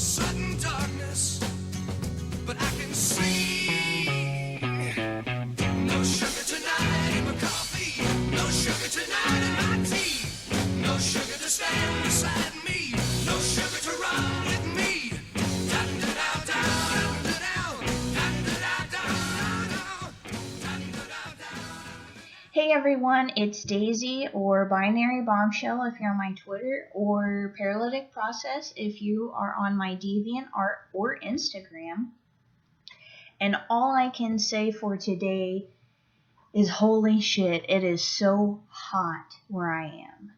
sudden darkness, but I can see. No sugar tonight in my coffee, no sugar tonight in my tea, no sugar to stand beside me, no sugar to run with me. Hey everyone, it's Daisy, or Binary Bombshell if you're on my Twitter, or Paralytic Process if you are on my DeviantArt or Instagram. And all I can say for today is holy shit, it is so hot where I am.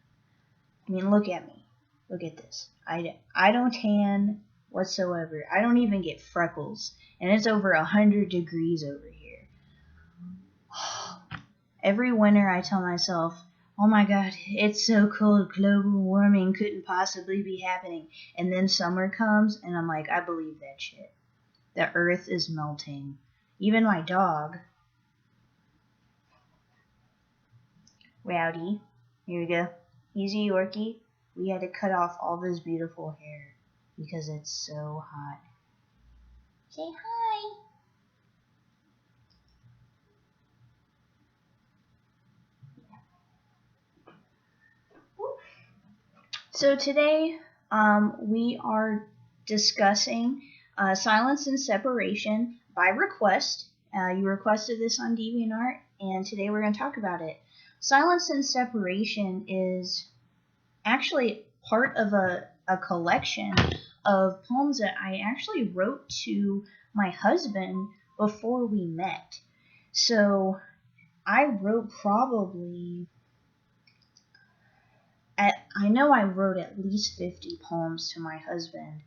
I mean, look at me. Look at this. I don't tan whatsoever. I don't even get freckles. And it's over 100 degrees over here. Every winter I tell myself, oh my god, it's so cold, global warming couldn't possibly be happening. And then summer comes and I'm like, I believe that shit. The earth is melting. Even my dog, Rowdy, here we go, he's a Yorkie. We had to cut off all this beautiful hair because it's so hot. Say hi. So today we are discussing silence and separation by request. You requested this on DeviantArt, and today we're going to talk about it. Silence and separation is actually part of a collection of poems that I actually wrote to my husband before we met. So I wrote probably... I know I wrote at least 50 poems to my husband,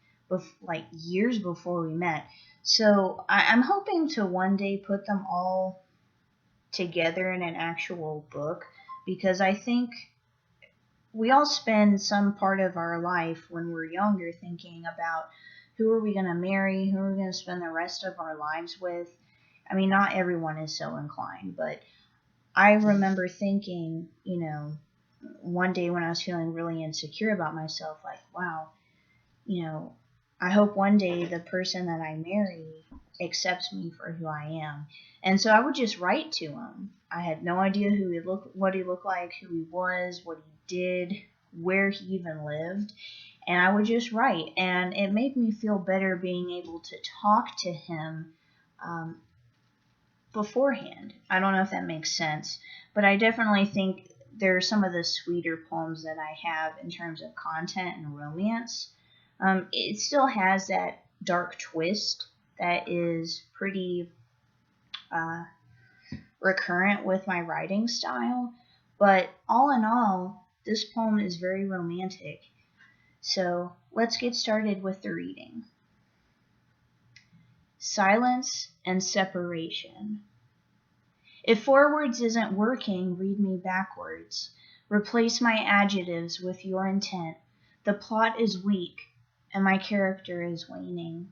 like years before we met. So I'm hoping to one day put them all together in an actual book, because I think we all spend some part of our life when we're younger thinking about who are we going to marry, who are we going to spend the rest of our lives with. I mean, not everyone is so inclined, but I remember thinking, one day when I was feeling really insecure about myself, like, wow, I hope one day the person that I marry accepts me for who I am. And so I would just write to him. I had no idea what he looked like, who he was, what he did, where he even lived. And I would just write. And it made me feel better being able to talk to him beforehand. I don't know if that makes sense, but I definitely think they're some of the sweeter poems that I have in terms of content and romance. It still has that dark twist that is pretty recurrent with my writing style, but all in all, this poem is very romantic. So let's get started with the reading. Silence and separation. If forwards isn't working, read me backwards. Replace my adjectives with your intent. The plot is weak, and my character is waning.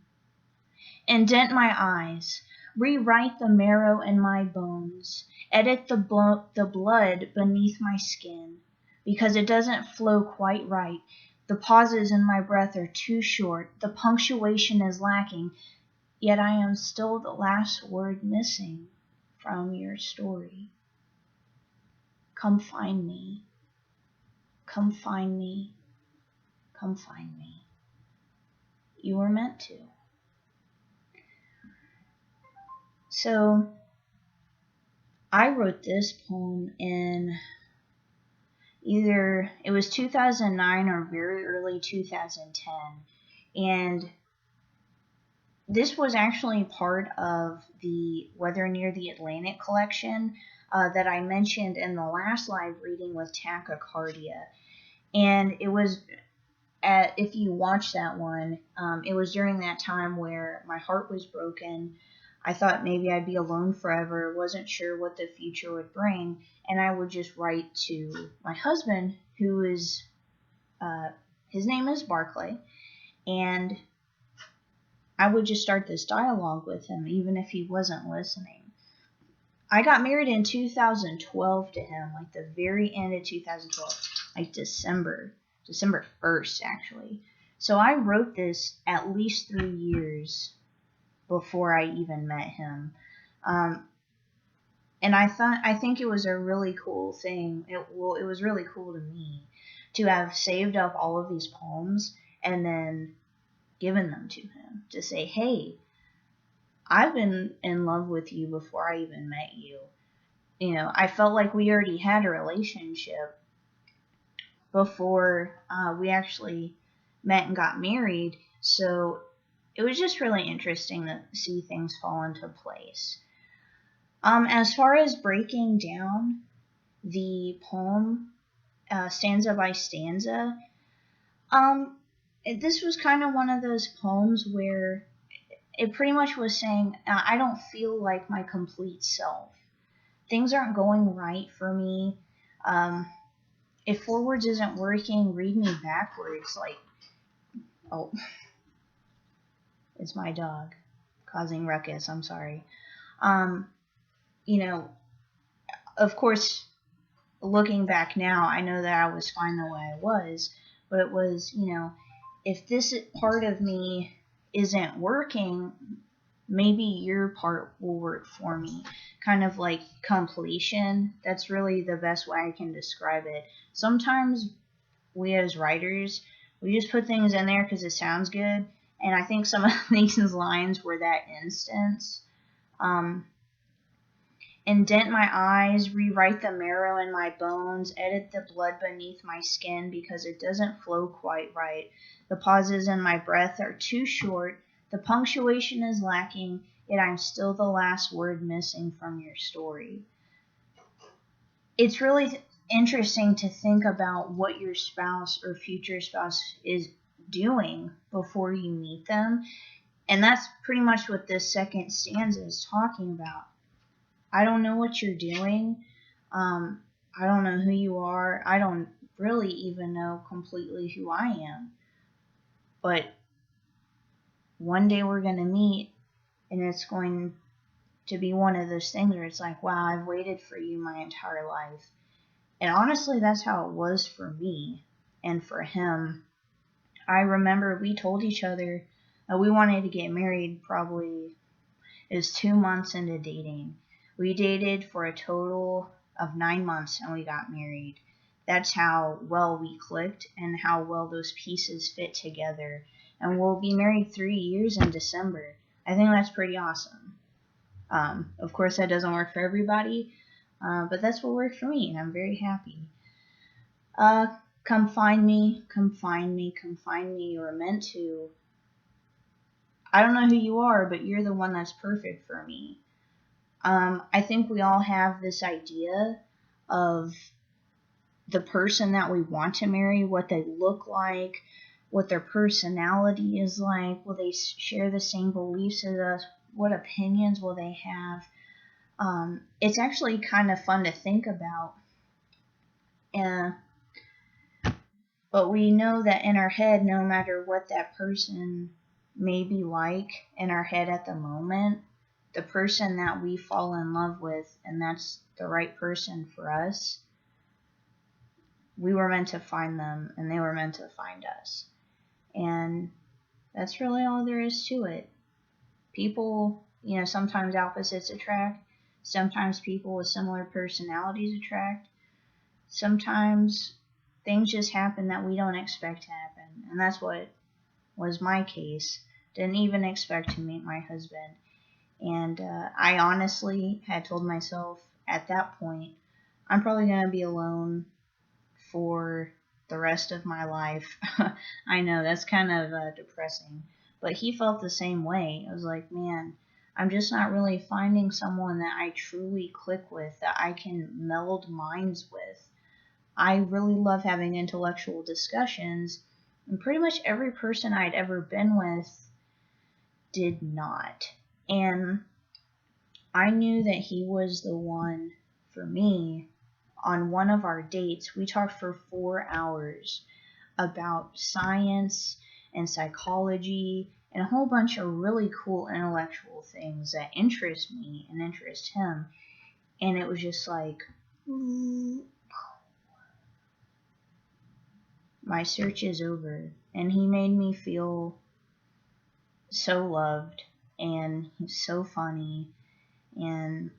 Indent my eyes. Rewrite the marrow in my bones. Edit the blood beneath my skin, because it doesn't flow quite right. The pauses in my breath are too short. The punctuation is lacking, yet I am still the last word missing from your story. Come find me. Come find me. Come find me. You were meant to. So, I wrote this poem in it was 2009 or very early 2010. And this was actually part of the Weather Near the Atlantic collection that I mentioned in the last live reading with tachycardia. And it was, if you watch that one, it was during that time where my heart was broken. I thought maybe I'd be alone forever, wasn't sure what the future would bring, and I would just write to my husband, who is, his name is Barclay, and I would just start this dialogue with him, even if he wasn't listening. I got married in 2012 to him, like the very end of 2012, like December 1st, actually. So I wrote this at least 3 years before I even met him. And I think it was a really cool thing. It was really cool to me to have saved up all of these poems and then given them to him to say, hey, I've been in love with you before I even met you. You know, I felt like we already had a relationship before we actually met and got married. So it was just really interesting to see things fall into place. As far as breaking down the poem stanza by stanza, this was kind of one of those poems where it pretty much was saying, I don't feel like my complete self. Things aren't going right for me. If forwards isn't working, read me backwards. Like, oh, it's my dog causing ruckus. I'm sorry. You know, of course, looking back now, I know that I was fine the way I was, but it was, you know, if this part of me isn't working, maybe your part will work for me. Kind of like completion. That's really the best way I can describe it. Sometimes we as writers, we just put things in there because it sounds good. And I think some of these lines were that instance. Indent my eyes, rewrite the marrow in my bones, edit the blood beneath my skin because it doesn't flow quite right. The pauses in my breath are too short, the punctuation is lacking, yet I'm still the last word missing from your story. It's really interesting to think about what your spouse or future spouse is doing before you meet them. And that's pretty much what this second stanza is talking about. I don't know what you're doing. I don't know who you are. I don't really even know completely who I am. But one day we're going to meet, and it's going to be one of those things where it's like, wow, I've waited for you my entire life. And honestly, that's how it was for me and for him. I remember we told each other we wanted to get married probably, it was 2 months into dating. We dated for a total of 9 months and we got married. That's how well we clicked and how well those pieces fit together. And we'll be married 3 years in December. I think that's pretty awesome. Of course, that doesn't work for everybody, but that's what worked for me, and I'm very happy. Come find me, come find me, come find me, you were meant to. I don't know who you are, but you're the one that's perfect for me. I think we all have this idea of the person that we want to marry, what they look like, what their personality is like, will they share the same beliefs as us, what opinions will they have. It's actually kind of fun to think about. But we know that in our head, no matter what that person may be like in our head at the moment, the person that we fall in love with, and that's the right person for us, we were meant to find them and they were meant to find us. And that's really all there is to it. People, sometimes opposites attract. Sometimes people with similar personalities attract. Sometimes things just happen that we don't expect to happen. And that's what was my case. Didn't even expect to meet my husband. And I honestly had told myself at that point, I'm probably going to be alone for the rest of my life. I know, that's kind of depressing. But he felt the same way. I was like, man, I'm just not really finding someone that I truly click with, that I can meld minds with. I really love having intellectual discussions, and pretty much every person I'd ever been with did not. And I knew that he was the one for me. On one of our dates, we talked for 4 hours about science and psychology and a whole bunch of really cool intellectual things that interest me and interest him. And it was just like, my search is over and he made me feel so loved, and he's so funny, and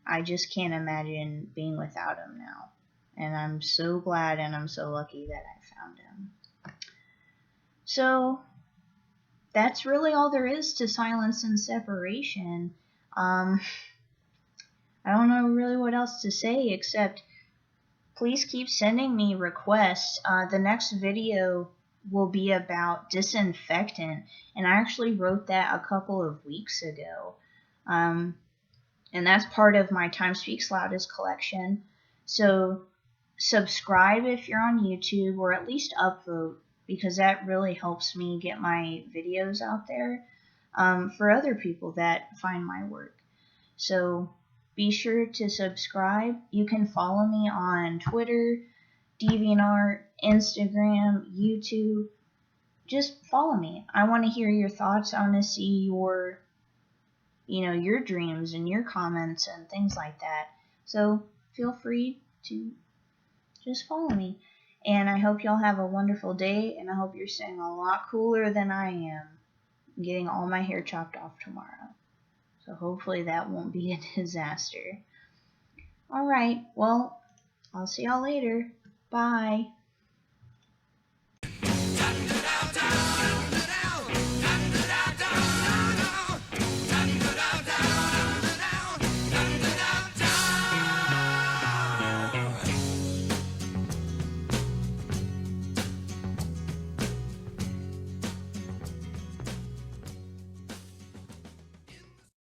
I just can't imagine being without him now. And I'm so glad and I'm so lucky that I found him. So that's really all there is to silence and separation. I don't know really what else to say except please keep sending me requests. The next video will be about disinfectant, and I actually wrote that a couple of weeks ago. And that's part of my Time Speaks Loudest collection. So subscribe if you're on YouTube, or at least upvote, because that really helps me get my videos out there for other people that find my work. So be sure to subscribe. You can follow me on Twitter, DeviantArt, Instagram, YouTube. Just follow me. I want to hear your thoughts. I want to see your dreams and your comments and things like that. So feel free to just follow me. And I hope y'all have a wonderful day, and I hope you're staying a lot cooler than I am. I'm getting all my hair chopped off tomorrow. So hopefully that won't be a disaster. Alright, well, I'll see y'all later. Bye.